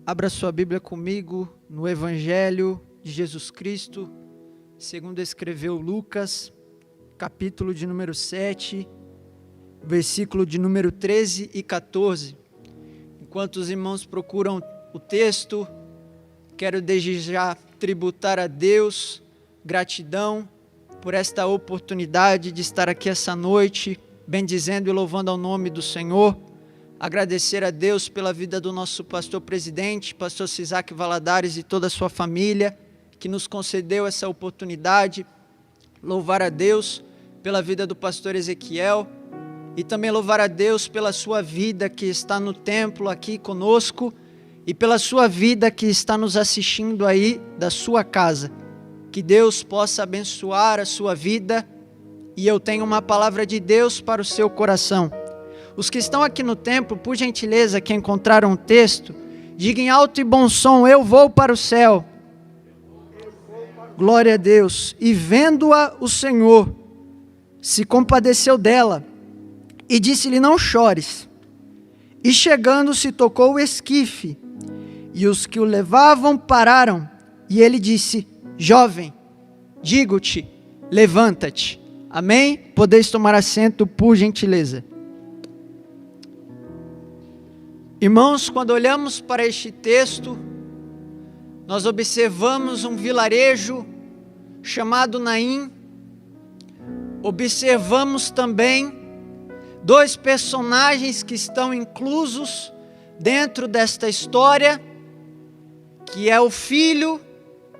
Abra sua Bíblia comigo no Evangelho de Jesus Cristo, segundo escreveu Lucas, capítulo de número 7, versículo de número 13 e 14. Enquanto os irmãos procuram o texto, quero desde já tributar a Deus gratidão por esta oportunidade de estar aqui essa noite, bendizendo e louvando ao nome do Senhor. Agradecer a Deus pela vida do nosso pastor presidente, pastor Cisaque Valadares e toda a sua família, que nos concedeu essa oportunidade. Louvar a Deus pela vida do pastor Ezequiel e também louvar a Deus pela sua vida que está no templo aqui conosco e pela sua vida que está nos assistindo aí da sua casa. Que Deus possa abençoar a sua vida e eu tenho uma palavra de Deus para o seu coração. Os que estão aqui no templo, por gentileza, que encontraram o texto, digam em alto e bom som: eu vou para o céu. Glória a Deus. E vendo-a o Senhor, se compadeceu dela e disse-lhe: não chores. E chegando-se, tocou o esquife, e os que o levavam pararam. E ele disse: jovem, digo-te, levanta-te. Amém? Podeis tomar assento, por gentileza. Irmãos, quando olhamos para este texto, nós observamos um vilarejo chamado Naim. Observamos também dois personagens que estão inclusos dentro desta história, que é o filho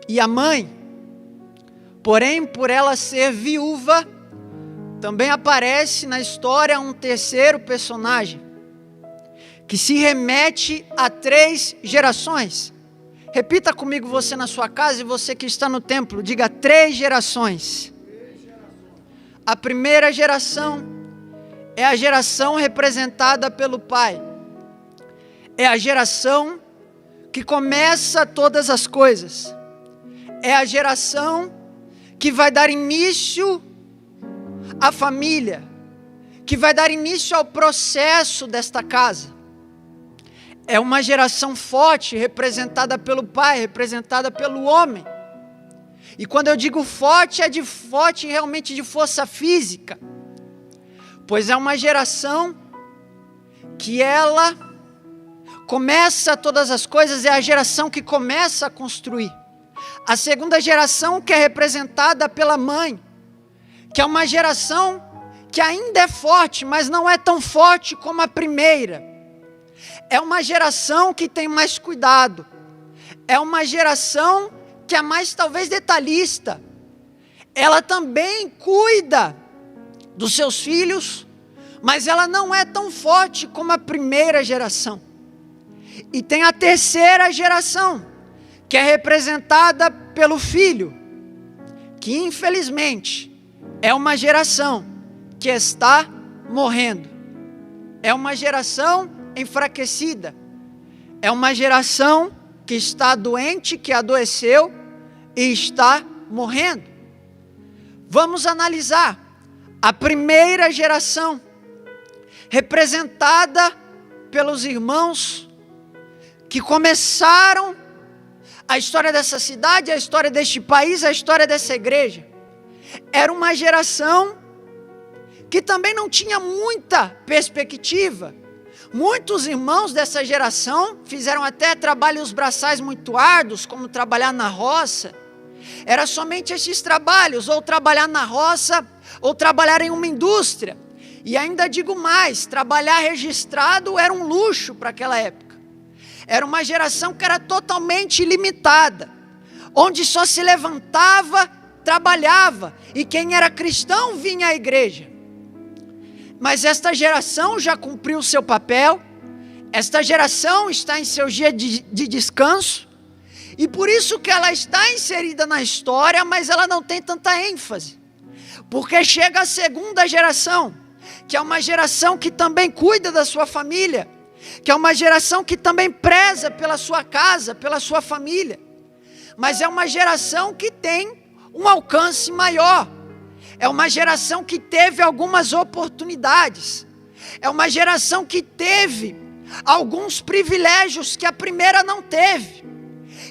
e a mãe. Porém, por ela ser viúva, também aparece na história um terceiro personagem, que se remete a 3 gerações. Repita comigo, você na sua casa e você que está no templo, diga 3 gerações. A primeira geração é a geração representada pelo pai. É a geração que começa todas as coisas. É a geração que vai dar início à família, que vai dar início ao processo desta casa. É uma geração forte, representada pelo pai, representada pelo homem. E quando eu digo forte, é de forte realmente de força física. Pois é uma geração que ela começa todas as coisas, é a geração que começa a construir. A segunda geração que é representada pela mãe, que é uma geração que ainda é forte, mas não é tão forte como a primeira. É uma geração que tem mais cuidado. É uma geração que é mais talvez detalhista. Ela também cuida dos seus filhos, mas ela não é tão forte como a primeira geração. E tem a terceira geração, que é representada pelo filho, que infelizmente é uma geração que está morrendo. É uma geração enfraquecida. É uma geração que está doente, que adoeceu e está morrendo. Vamos analisar a primeira geração, representada pelos irmãos que começaram a história dessa cidade, a história deste país, a história dessa igreja. Era uma geração que também não tinha muita perspectiva. Muitos irmãos dessa geração fizeram até trabalhos braçais muito árduos, como trabalhar na roça. Era somente esses trabalhos, ou trabalhar na roça, ou trabalhar em uma indústria. E ainda digo mais, trabalhar registrado era um luxo para aquela época. Era uma geração que era totalmente limitada, onde só se levantava, trabalhava, e quem era cristão vinha à igreja. Mas esta geração já cumpriu o seu papel, esta geração está em seu dia de descanso, e por isso que ela está inserida na história, mas ela não tem tanta ênfase, porque chega a segunda geração, que é uma geração que também cuida da sua família, que é uma geração que também preza pela sua casa, pela sua família, mas é uma geração que tem um alcance maior. É uma geração que teve algumas oportunidades. É uma geração que teve alguns privilégios que a primeira não teve.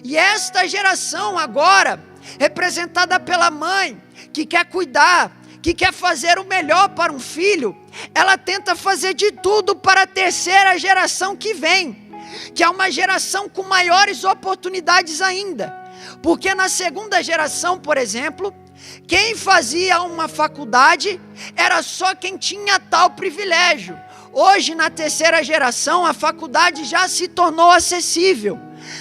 E esta geração agora, representada pela mãe, que quer cuidar, que quer fazer o melhor para um filho, ela tenta fazer de tudo para a terceira geração que vem, que é uma geração com maiores oportunidades ainda. Porque na segunda geração, por exemplo, quem fazia uma faculdade era só quem tinha tal privilégio. Hoje, na terceira geração, a faculdade já se tornou acessível.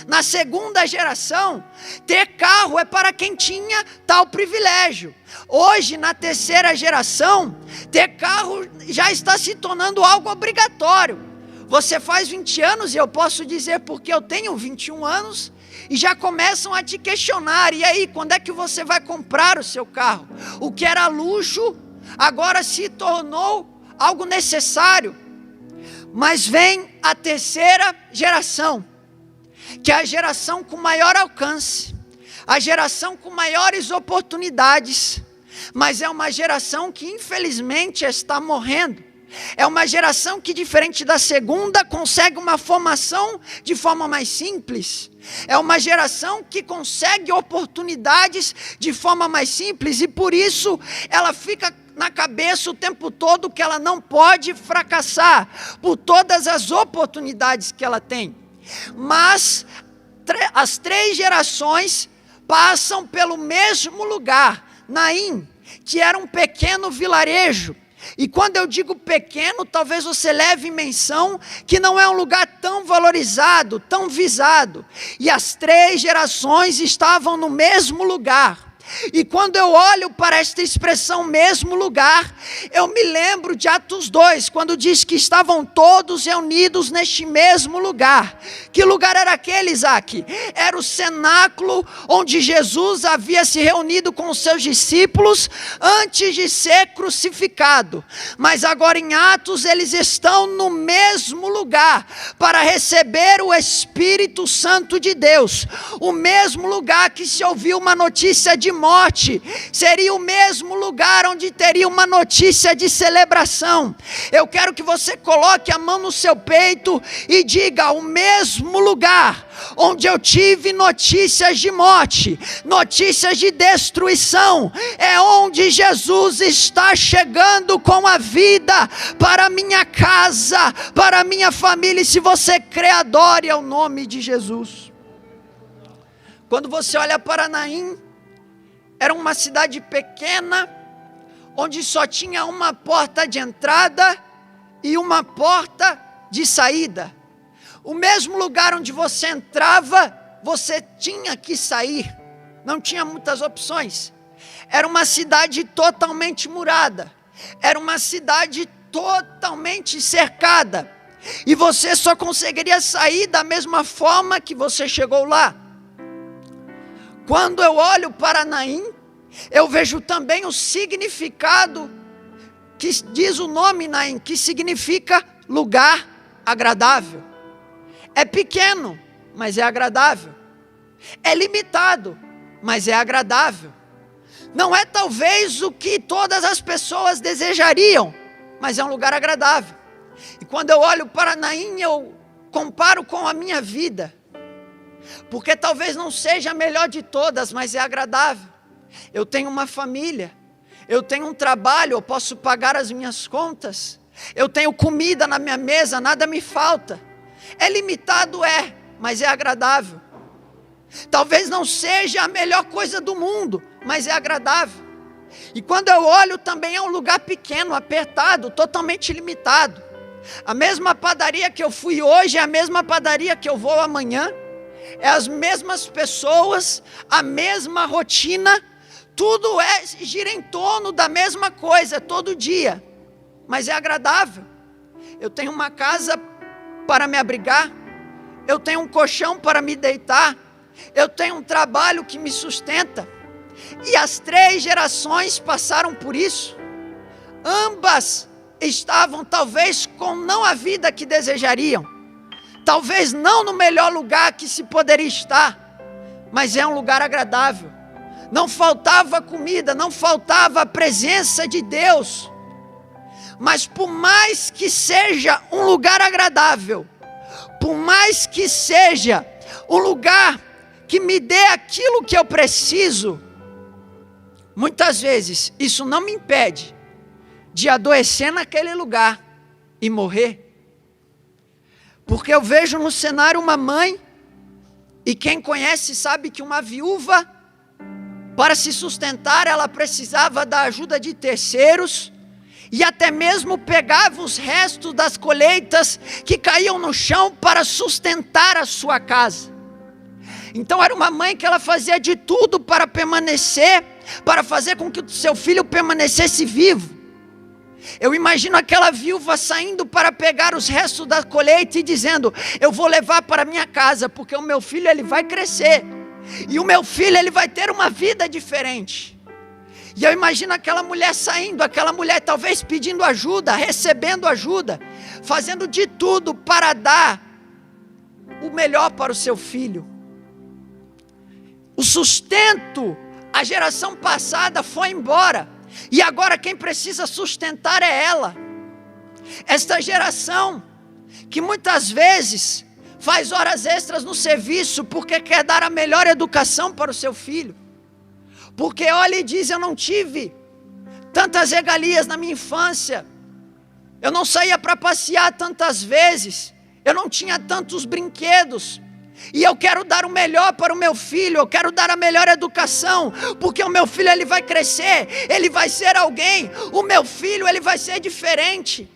Na segunda geração, ter carro é para quem tinha tal privilégio. Hoje, na terceira geração, ter carro já está se tornando algo obrigatório. Você faz 20 anos, e eu posso dizer porque eu tenho 21 anos, e já começam a te questionar: e aí, quando é que você vai comprar o seu carro? O que era luxo, agora se tornou algo necessário. Mas vem a terceira geração, que é a geração com maior alcance, a geração com maiores oportunidades, mas é uma geração que infelizmente está morrendo. É uma geração que, diferente da segunda, consegue uma formação de forma mais simples. É uma geração que consegue oportunidades de forma mais simples, e por isso ela fica na cabeça o tempo todo que ela não pode fracassar por todas as oportunidades que ela tem. Mas as três gerações passam pelo mesmo lugar, Naim, que era um pequeno vilarejo. E quando eu digo pequeno, talvez você leve em menção que não é um lugar tão valorizado, tão visado. E as três gerações estavam no mesmo lugar. E quando eu olho para esta expressão mesmo lugar, eu me lembro de Atos 2, quando diz que estavam todos reunidos neste mesmo lugar. Que lugar era aquele, Isaac? Era o cenáculo onde Jesus havia se reunido com os seus discípulos antes de ser crucificado. Mas agora em Atos eles estão no mesmo lugar para receber o Espírito Santo de Deus. O mesmo lugar que se ouviu uma notícia de morte, seria o mesmo lugar onde teria uma notícia de celebração. Eu quero que você coloque a mão no seu peito e diga: o mesmo lugar onde eu tive notícias de morte, notícias de destruição, é onde Jesus está chegando com a vida para a minha casa, para a minha família. E se você crê, adore ao nome de Jesus. Quando você olha para Naim, era uma cidade pequena, onde só tinha uma porta de entrada e uma porta de saída. O mesmo lugar onde você entrava, você tinha que sair. Não tinha muitas opções. Era uma cidade totalmente murada. Era uma cidade totalmente cercada. E você só conseguiria sair da mesma forma que você chegou lá. Quando eu olho para Naim, eu vejo também o significado que diz o nome Naim, que significa lugar agradável. É pequeno, mas é agradável. É limitado, mas é agradável. Não é talvez o que todas as pessoas desejariam, mas é um lugar agradável. E quando eu olho para Naim, eu comparo com a minha vida. Porque talvez não seja a melhor de todas, mas é agradável. Eu tenho uma família, eu tenho um trabalho, eu posso pagar as minhas contas, eu tenho comida na minha mesa, nada me falta. É limitado, mas é agradável. Talvez não seja a melhor coisa do mundo, mas é agradável. E quando eu olho, também é um lugar pequeno, apertado, totalmente limitado. A mesma padaria que eu fui hoje é a mesma padaria que eu vou amanhã. É as mesmas pessoas, a mesma rotina, tudo gira em torno da mesma coisa todo dia, mas é agradável. Eu tenho uma casa para me abrigar, eu tenho um colchão para me deitar, eu tenho um trabalho que me sustenta. E as três gerações passaram por isso. Ambas estavam talvez com não a vida que desejariam, talvez não no melhor lugar que se poderia estar, mas é um lugar agradável. Não faltava comida, não faltava a presença de Deus. Mas por mais que seja um lugar agradável, por mais que seja um lugar que me dê aquilo que eu preciso, muitas vezes isso não me impede de adoecer naquele lugar e morrer. Porque eu vejo no cenário uma mãe, e quem conhece sabe que uma viúva, para se sustentar, ela precisava da ajuda de terceiros, e até mesmo pegava os restos das colheitas que caíam no chão para sustentar a sua casa. Então era uma mãe que ela fazia de tudo para permanecer, para fazer com que o seu filho permanecesse vivo. Eu imagino aquela viúva saindo para pegar os restos da colheita e dizendo: eu vou levar para minha casa, porque o meu filho ele vai crescer, e o meu filho ele vai ter uma vida diferente. E eu imagino aquela mulher saindo, aquela mulher talvez pedindo ajuda, recebendo ajuda, fazendo de tudo para dar o melhor para o seu filho. O sustento, a geração passada foi embora, e agora quem precisa sustentar é ela. Esta geração que muitas vezes faz horas extras no serviço porque quer dar a melhor educação para o seu filho. Porque olha e diz: eu não tive tantas regalias na minha infância, eu não saía para passear tantas vezes, eu não tinha tantos brinquedos, e eu quero dar o melhor para o meu filho, eu quero dar a melhor educação, porque o meu filho ele vai crescer, ele vai ser alguém, o meu filho ele vai ser diferente.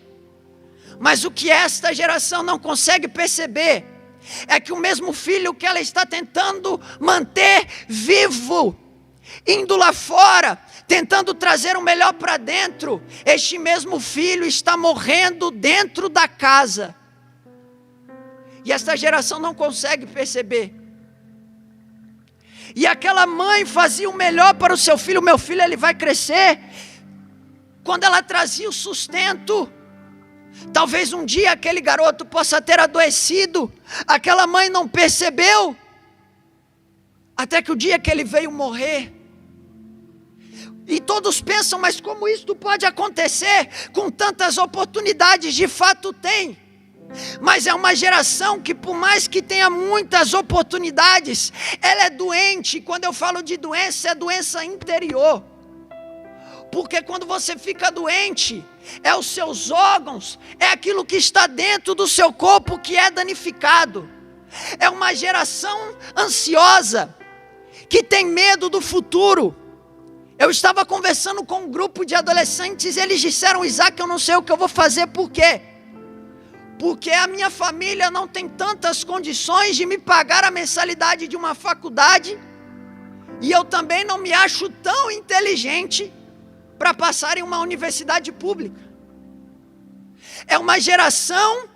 Mas o que esta geração não consegue perceber é que o mesmo filho que ela está tentando manter vivo, indo lá fora, tentando trazer o melhor para dentro, este mesmo filho está morrendo dentro da casa. E esta geração não consegue perceber. E aquela mãe fazia o melhor para o seu filho, meu filho ele vai crescer. Quando ela trazia o sustento, talvez um dia aquele garoto possa ter adoecido, aquela mãe não percebeu, até que o dia que ele veio morrer. E todos pensam: mas como isso pode acontecer com tantas oportunidades? De fato tem, mas é uma geração que, por mais que tenha muitas oportunidades, ela é doente. Quando eu falo de doença, é doença interior, porque quando você fica doente, é os seus órgãos, é aquilo que está dentro do seu corpo que é danificado. É uma geração ansiosa, que tem medo do futuro. Eu estava conversando com um grupo de adolescentes, eles disseram: Isaac, eu não sei o que eu vou fazer. Por quê? Porque a minha família não tem tantas condições de me pagar a mensalidade de uma faculdade, e eu também não me acho tão inteligente para passar em uma universidade pública. É uma geração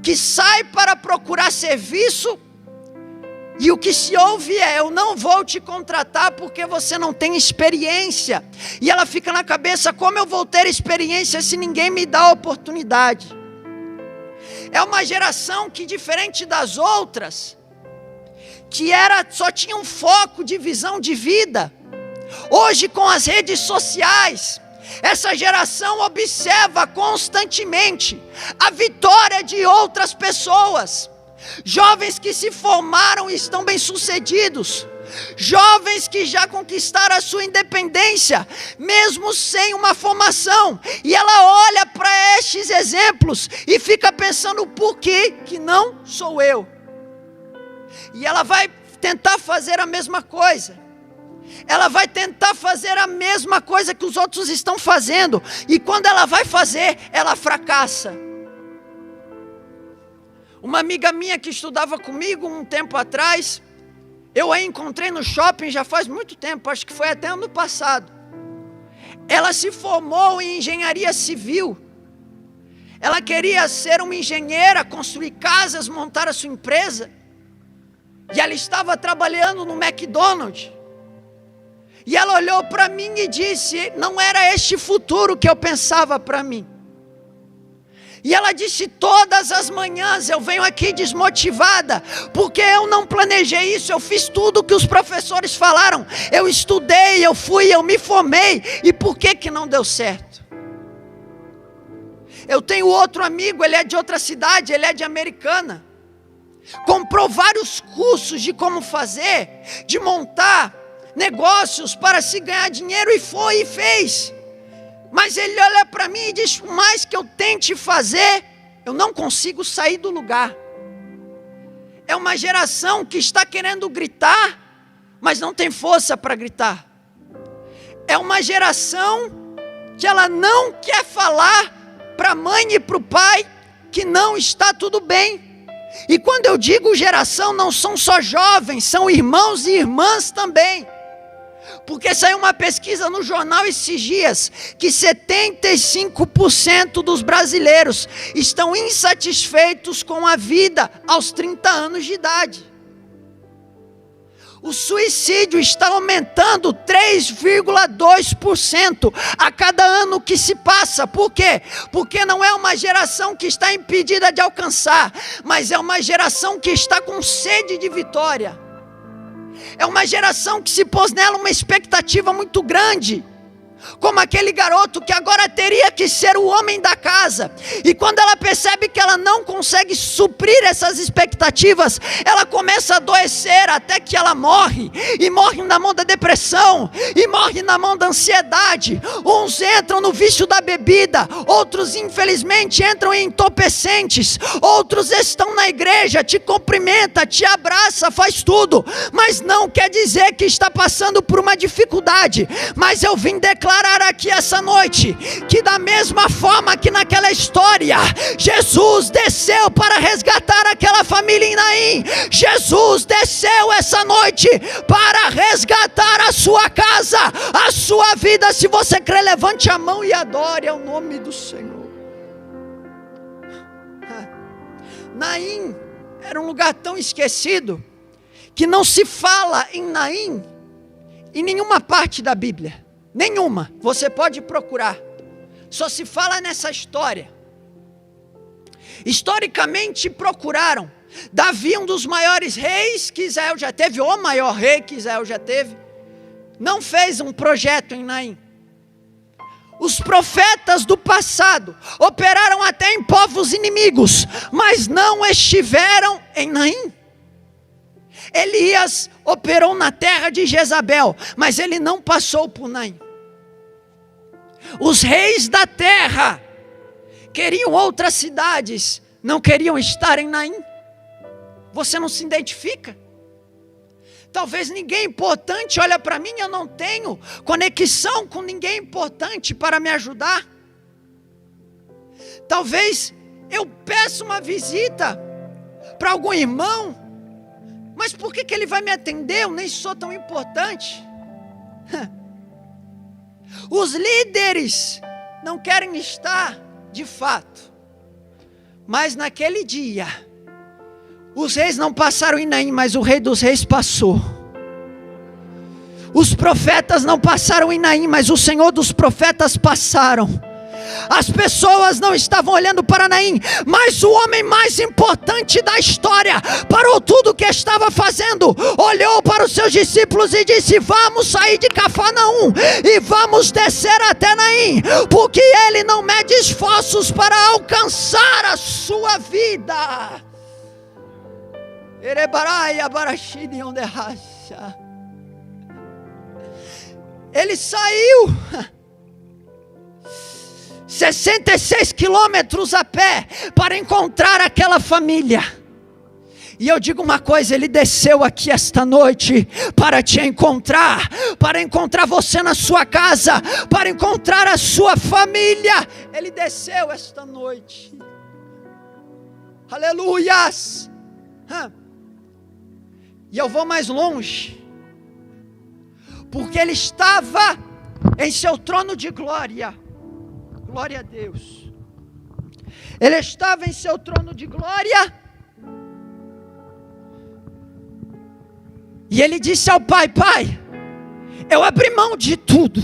que sai para procurar serviço, e o que se ouve é: eu não vou te contratar porque você não tem experiência. E ela fica na cabeça: como eu vou ter experiência se ninguém me dá a oportunidade? É uma geração que, diferente das outras, que só tinha um foco de visão de vida, hoje com as redes sociais, essa geração observa constantemente a vitória de outras pessoas. Jovens que se formaram e estão bem-sucedidos, jovens que já conquistaram a sua independência, mesmo sem uma formação, e ela olha para estes exemplos e fica pensando: por que não sou eu? E ela vai tentar fazer a mesma coisa, ela vai tentar fazer a mesma coisa que os outros estão fazendo, e quando ela vai fazer, ela fracassa. Uma amiga minha que estudava comigo um tempo atrás, eu a encontrei no shopping já faz muito tempo, acho que foi até ano passado. Ela se formou em engenharia civil. Ela queria ser uma engenheira, construir casas, montar a sua empresa. E ela estava trabalhando no McDonald's. E ela olhou para mim e disse: não era este futuro que eu pensava para mim. E ela disse: todas as manhãs eu venho aqui desmotivada, porque eu não planejei isso, eu fiz tudo o que os professores falaram, eu estudei, eu fui, eu me formei, e por que não deu certo? Eu tenho outro amigo, ele é de outra cidade, ele é de Americana, comprou vários cursos de como fazer, de montar negócios para se ganhar dinheiro, e foi e fez. Mas ele olha para mim e diz: por mais que eu tente fazer, eu não consigo sair do lugar. É uma geração que está querendo gritar, mas não tem força para gritar. É uma geração que ela não quer falar para a mãe e para o pai que não está tudo bem. E quando eu digo geração, não são só jovens, são irmãos e irmãs também. Porque saiu uma pesquisa no jornal esses dias, que 75% dos brasileiros estão insatisfeitos com a vida aos 30 anos de idade. O suicídio está aumentando 3,2% a cada ano que se passa. Por quê? Porque não é uma geração que está impedida de alcançar, mas é uma geração que está com sede de vitória. É uma geração que se pôs nela uma expectativa muito grande, como aquele garoto que agora teria que ser o homem da casa, e quando ela percebe que ela não consegue suprir essas expectativas, ela começa a adoecer até que ela morre, e morre na mão da depressão, e morre na mão da ansiedade. Uns entram no vício da bebida, outros infelizmente entram em entorpecentes, outros estão na igreja, te cumprimenta, te abraça, faz tudo, mas não quer dizer que está passando por uma dificuldade. Mas eu vim declarar aqui essa noite, que da mesma forma que naquela história, Jesus desceu para resgatar aquela família em Naim, Jesus desceu essa noite para resgatar a sua casa, a sua vida. Se você crê, levante a mão e adore ao nome do Senhor. Naim era um lugar tão esquecido, que não se fala em Naim em nenhuma parte da Bíblia. Nenhuma, você pode procurar. Só se fala nessa história. Historicamente procuraram. Davi, um dos maiores reis que Israel já teve, o maior rei que Israel já teve, não fez um projeto em Naim. Os profetas do passado operaram até em povos inimigos, mas não estiveram em Naim. Elias operou na terra de Jezabel, mas ele não passou por Naim. Os reis da terra queriam outras cidades, não queriam estar em Naim. Você não se identifica? Talvez ninguém importante olha para mim, eu não tenho conexão com ninguém importante para me ajudar. Talvez eu peça uma visita para algum irmão, mas por que ele vai me atender? Eu nem sou tão importante. Os líderes não querem estar de fato, mas naquele dia, os reis não passaram em Naim, mas o rei dos reis passou. Os profetas não passaram em Naim, mas o Senhor dos profetas passaram. As pessoas não estavam olhando para Naim, mas o homem mais importante da história parou tudo o que estava fazendo, olhou para os seus discípulos e disse: vamos sair de Cafarnaum e vamos descer até Naim, porque ele não mede esforços para alcançar a sua vida. Ele saiu 66 quilômetros a pé para encontrar aquela família. E eu digo uma coisa, ele desceu aqui esta noite para te encontrar, para encontrar você na sua casa, para encontrar a sua família. Ele desceu esta noite. Aleluias. E eu vou mais longe, porque ele estava em seu trono de glória. Glória a Deus. Ele estava em seu trono de glória. E ele disse ao Pai: Pai, eu abri mão de tudo,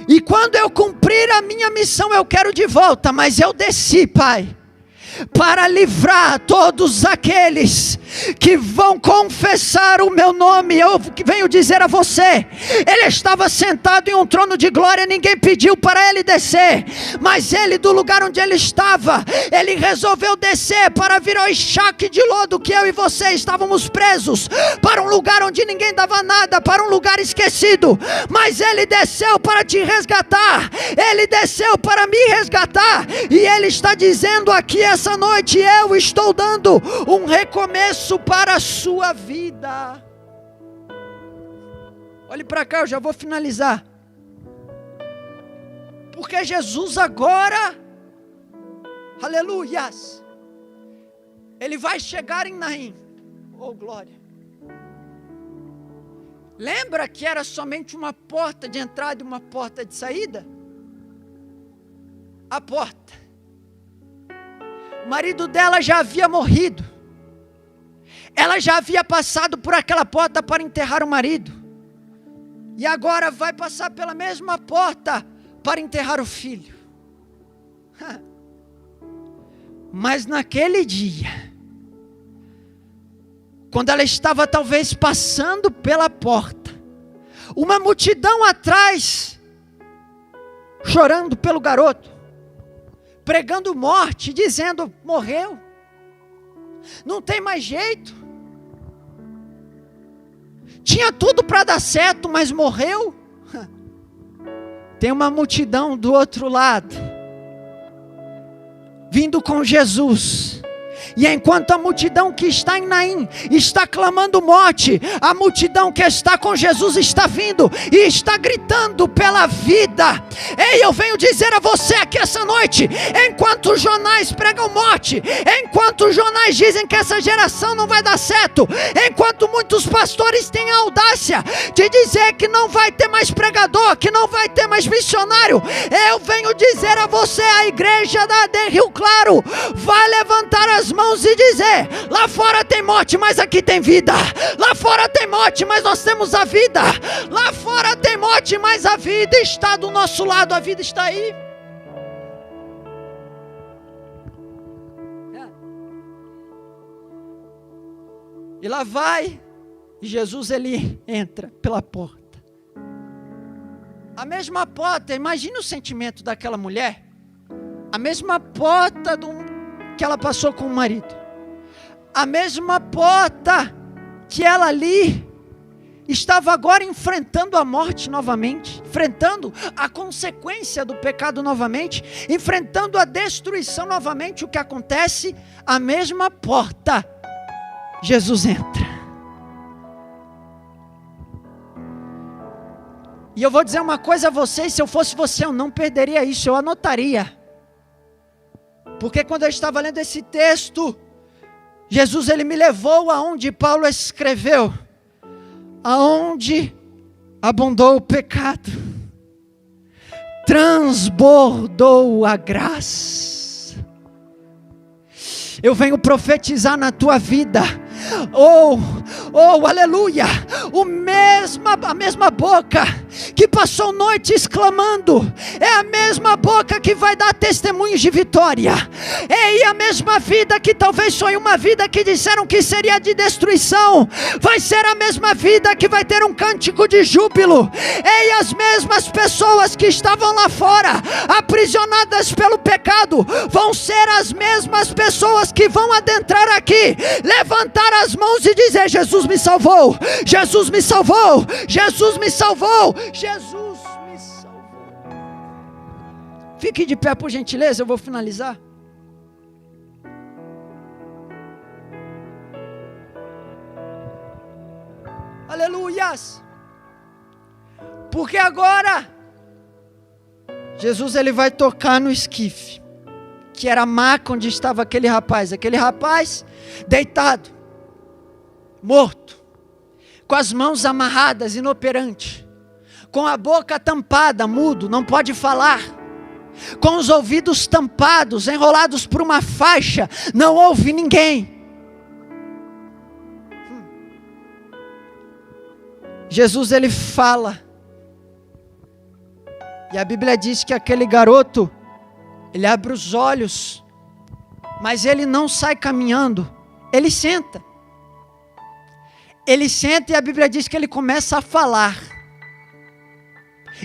e quando eu cumprir a minha missão eu quero de volta, mas eu desci, Pai, para livrar todos aqueles que vão confessar o meu nome. Eu venho dizer a você, ele estava sentado em um trono de glória, ninguém pediu para ele descer, mas ele, do lugar onde ele estava, ele resolveu descer para vir ao enxaque de lodo que eu e você estávamos presos, para um lugar onde ninguém dava nada, para um lugar esquecido, mas ele desceu para te resgatar, ele desceu para me resgatar, e ele está dizendo aqui essa noite, eu estou dando um recomeço para a sua vida. Olhe para cá, eu já vou finalizar. Porque Jesus agora, aleluias, ele vai chegar em Naim. Oh glória. Lembra que era somente uma porta de entrada e uma porta de saída? A porta. O marido dela já havia morrido. Ela já havia passado por aquela porta para enterrar o marido. E agora vai passar pela mesma porta para enterrar o filho. Mas naquele dia, quando ela estava talvez passando pela porta, uma multidão atrás, chorando pelo garoto, pregando morte, dizendo, morreu, não tem mais jeito, tinha tudo para dar certo, mas morreu. Tem uma multidão do outro lado, vindo com Jesus. E enquanto a multidão que está em Naim está clamando morte, a multidão que está com Jesus está vindo e está gritando pela vida. Ei, eu venho dizer a você aqui essa noite, enquanto os jornais pregam morte, enquanto os jornais dizem que essa geração não vai dar certo, enquanto muitos pastores têm a audácia de dizer que não vai ter mais pregador, que não vai ter mais missionário, eu venho dizer a você, a igreja da AD Rio Claro vai levantar as mãos e dizer, lá fora tem morte, mas aqui tem vida. Lá fora tem morte, mas nós temos a vida. Lá fora tem morte, mas a vida está do nosso lado, a vida está aí. E lá vai, e Jesus ele entra pela porta. A mesma porta, imagine o sentimento daquela mulher. A mesma porta que ela passou com o marido, a mesma porta que ela ali estava agora enfrentando a morte novamente, enfrentando a consequência do pecado novamente, enfrentando a destruição novamente. O que acontece? A mesma porta, Jesus entra. E eu vou dizer uma coisa a vocês, se eu fosse você, eu não perderia isso, eu anotaria. Porque quando eu estava lendo esse texto, Jesus ele me levou aonde Paulo escreveu, aonde abundou o pecado, transbordou a graça. Eu venho profetizar na tua vida, aleluia, a mesma boca que passou noites clamando, é a mesma boca que vai dar testemunhos de vitória. E a mesma vida que talvez foi uma vida que disseram que seria de destruição, vai ser a mesma vida que vai ter um cântico de júbilo. E as mesmas pessoas que estavam lá fora, aprisionadas pelo pecado, vão ser as mesmas pessoas que vão adentrar aqui, levantar as mãos e dizer, Jesus me salvou, Jesus me salvou, Jesus me salvou, Jesus me salvou. Fique de pé por gentileza, eu vou finalizar. Aleluias. Porque agora Jesus ele vai tocar no esquife, que era a maca onde estava aquele rapaz deitado, morto, com as mãos amarradas, inoperante, com a boca tampada, mudo, não pode falar, com os ouvidos tampados, enrolados por uma faixa, não ouve ninguém. Jesus ele fala, e a Bíblia diz que aquele garoto, ele abre os olhos, Mas ele não sai caminhando, ele senta. Ele senta e a Bíblia diz que ele começa a falar.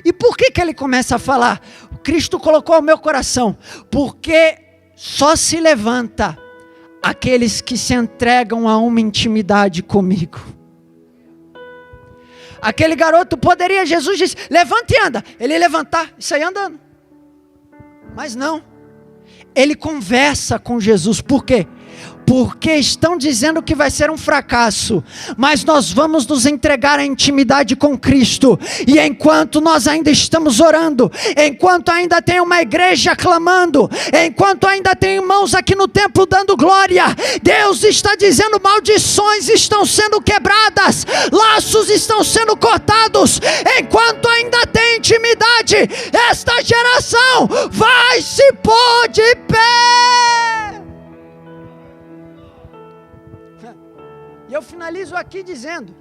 E por que ele começa a falar? Cristo colocou ao meu coração, porque só se levanta aqueles que se entregam a uma intimidade comigo. Aquele garoto poderia, Jesus disse, levanta e anda. Ele ia levantar e sair andando. Mas não. Ele conversa com Jesus. Por quê? Porque estão dizendo que vai ser um fracasso, mas nós vamos nos entregar à intimidade com Cristo, e enquanto nós ainda estamos orando, enquanto ainda tem uma igreja clamando, enquanto ainda tem irmãos aqui no templo dando glória, Deus está dizendo, maldições estão sendo quebradas, laços estão sendo cortados, enquanto ainda tem intimidade, esta geração vai se pôr de pé. E eu finalizo aqui dizendo,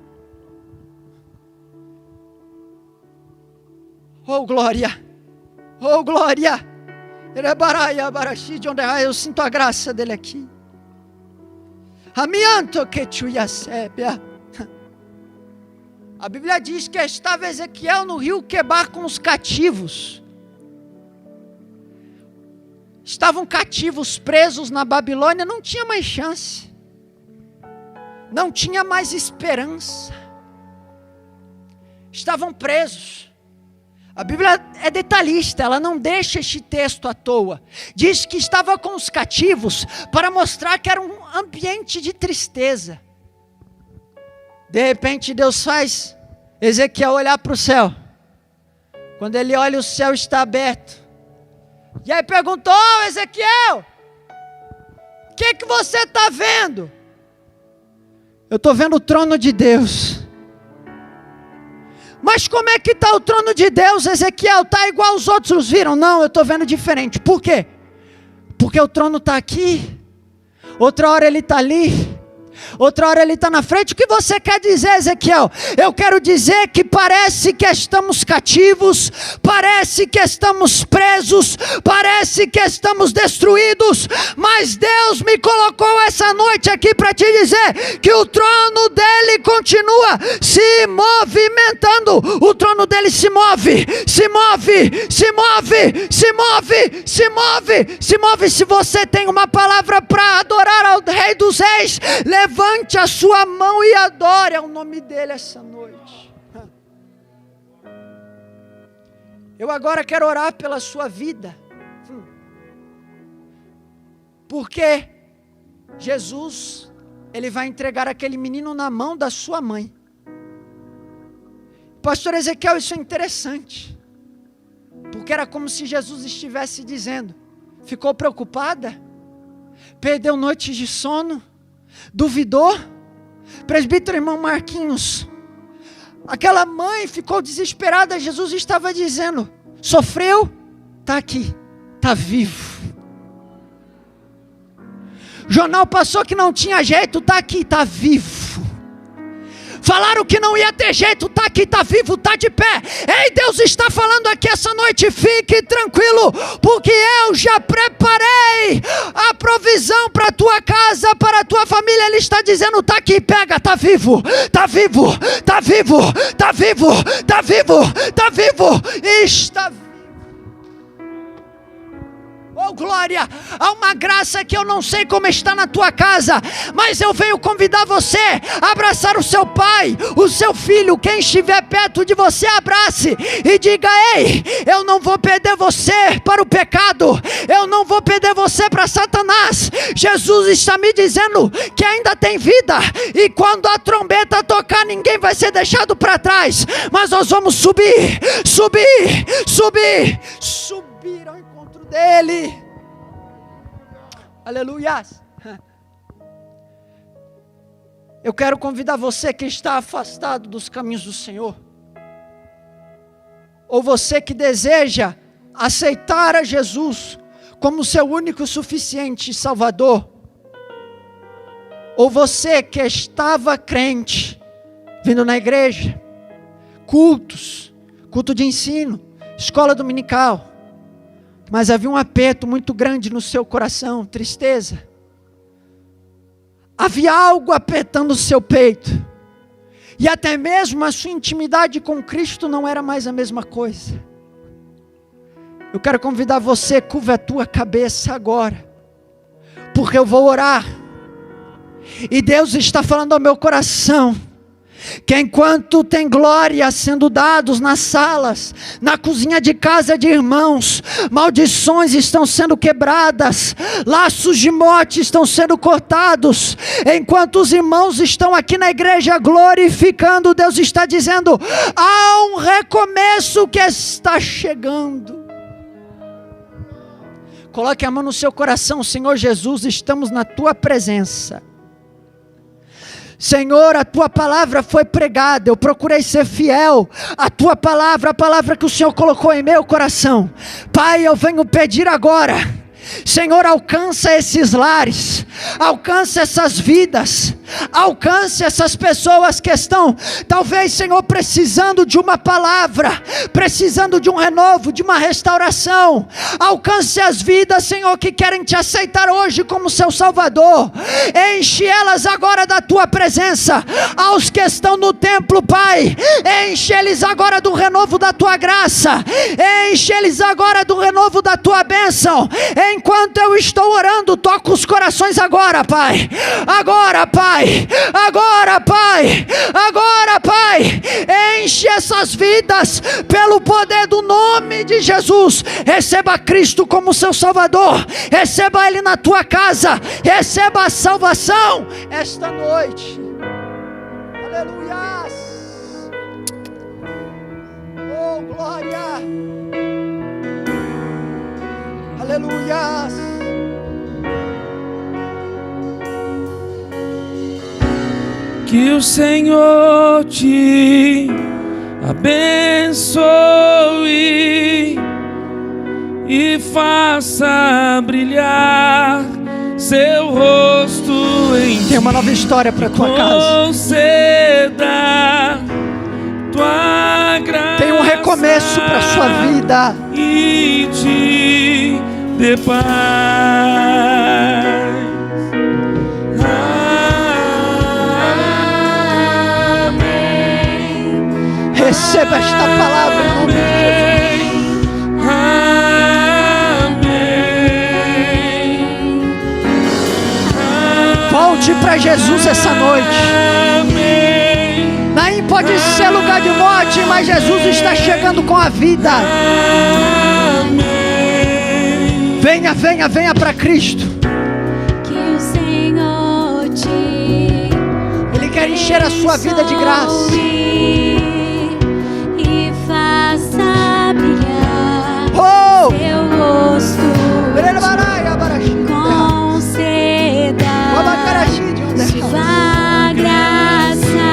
oh glória, oh glória, eu sinto a graça dele aqui. A Bíblia diz que estava Ezequiel no rio Quebar com os cativos. Estavam cativos, presos na Babilônia, não tinha mais chance. Não tinha mais esperança. Estavam presos. A Bíblia é detalhista, ela não deixa este texto à toa. Diz que estava com os cativos para mostrar que era um ambiente de tristeza. De repente Deus faz Ezequiel olhar para o céu. Quando ele olha, o céu está aberto. E aí perguntou, Ezequiel, o que você está vendo? Eu estou vendo o trono de Deus. Mas como é que está o trono de Deus, Ezequiel? Está igual os outros viram? Não, eu estou vendo diferente. Por quê? Porque o trono está aqui, outra hora ele está ali, outra hora ele está na frente. O que você quer dizer, Ezequiel? Eu quero dizer que parece que estamos cativos, parece que estamos presos, parece que estamos destruídos, mas Deus me colocou essa noite aqui para te dizer que o trono dele continua se movimentando. O trono dele se move, se move, se move, se move, se move, se move. Se você tem uma palavra para adorar ao Rei dos Reis, levante a sua mão e adore ao nome dele essa noite. Eu agora quero orar pela sua vida. Porque Jesus, ele vai entregar aquele menino na mão da sua mãe. Pastor Ezequiel, isso é interessante. Porque era como se Jesus estivesse dizendo, ficou preocupada? Perdeu noites de sono? Duvidou? Presbítero irmão Marquinhos, aquela mãe ficou desesperada. Jesus estava dizendo, sofreu? Está aqui, está vivo. Jornal passou que não tinha jeito, está aqui, está vivo. Falaram que não ia ter jeito, está aqui, está vivo, está de pé. Ei, Deus está falando aqui essa noite, fique tranquilo, porque eu já preparei a provisão para a tua casa, para a tua família. Ele está dizendo, está aqui, pega, está vivo, está vivo, está vivo, está vivo, está vivo, está vivo, está vivo. Oh glória, há uma graça que eu não sei como está na tua casa, mas eu venho convidar você a abraçar o seu pai, o seu filho, quem estiver perto de você, abrace e diga, ei, eu não vou perder você para o pecado, eu não vou perder você para Satanás. Jesus está me dizendo que ainda tem vida, e quando a trombeta tocar, ninguém vai ser deixado para trás, mas nós vamos subir, subir, subir, subir ao encontro dele. Aleluia. Eu quero convidar você que está afastado dos caminhos do Senhor, ou você que deseja aceitar a Jesus como seu único e suficiente Salvador, ou você que estava crente, vindo na igreja, culto de ensino, escola dominical, Mas havia um aperto muito grande no seu coração, tristeza. Havia algo apertando o seu peito. E até mesmo a sua intimidade com Cristo não era mais a mesma coisa. Eu quero convidar você, curva a tua cabeça agora, porque eu vou orar. E Deus está falando ao meu coração, que enquanto tem glória sendo dados nas salas, na cozinha de casa de irmãos, maldições estão sendo quebradas, laços de morte estão sendo cortados, enquanto os irmãos estão aqui na igreja glorificando, Deus está dizendo, há um recomeço que está chegando. Coloque a mão no seu coração. Senhor Jesus, estamos na tua presença. Senhor, a tua palavra foi pregada, eu procurei ser fiel à tua palavra, a palavra que o Senhor colocou em meu coração. Pai, eu venho pedir agora, Senhor, alcança esses lares, alcança essas vidas, alcance essas pessoas que estão, talvez, Senhor, precisando de uma palavra, precisando de um renovo, de uma restauração. Alcance as vidas, Senhor, que querem te aceitar hoje como seu Salvador. Enche elas agora da tua presença. Aos que estão no templo, Pai, enche eles agora do renovo da tua graça, enche eles agora do renovo da tua bênção. Enquanto eu estou orando, toca os corações agora, Pai. Agora, Pai. Agora, Pai. Agora, Pai. Enche essas vidas pelo poder do nome de Jesus. Receba Cristo como seu Salvador. Receba Ele na tua casa. Receba a salvação esta noite. Aleluia. Oh, glória. Aleluia. Que o Senhor te abençoe e faça brilhar seu rosto em Tem uma nova história para tua casa. Conceda tua graça. Tem um recomeço para sua vida. E te dê paz. Receba esta palavra em nome de Jesus. Volte para Jesus essa noite. Naim pode ser lugar de morte, mas Jesus está chegando com a vida. Venha, venha, venha para Cristo. Que o Senhor te Ele quer encher a sua vida de graça. E faça brilhar Oh! seu rosto. Conceda sua graça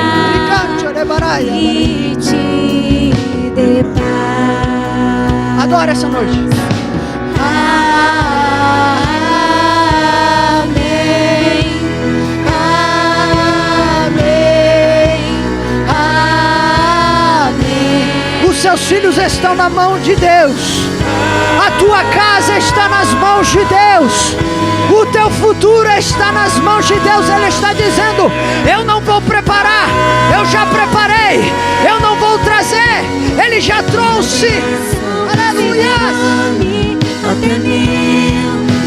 e te dê paz. Adore essa noite. Amém. Amém. Amém. Os seus filhos estão na mão de Deus. A tua casa está nas mãos de Deus. O teu futuro está nas mãos de Deus. Ele está dizendo: eu não vou preparar, eu já preparei. Eu não vou trazer, Ele já trouxe. Aleluia. Até 1000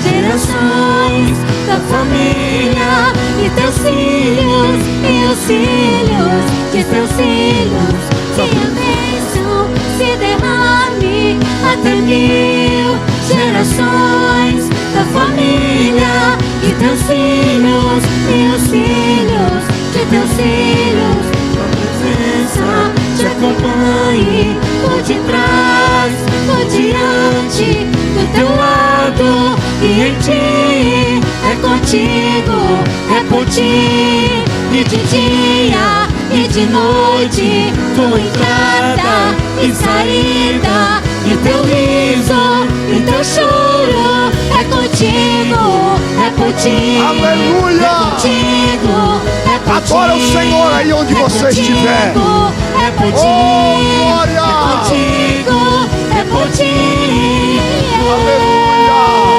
gerações da família e teus filhos e os filhos de teus filhos. Que a bênção se derrame até 1000 gerações da família e teus filhos e os filhos de teus filhos. Tua presença te acompanhe por detrás, por diante, do teu lado e em ti. É contigo, é por ti, e de dia e de noite, tua entrada e saída, e teu riso e teu choro. É contigo, é por ti. Aleluia! É contigo, é por ti. Adora o Senhor aí onde você estiver. É por ti, Oh, glória! é contigo, é por ti. Aleluia.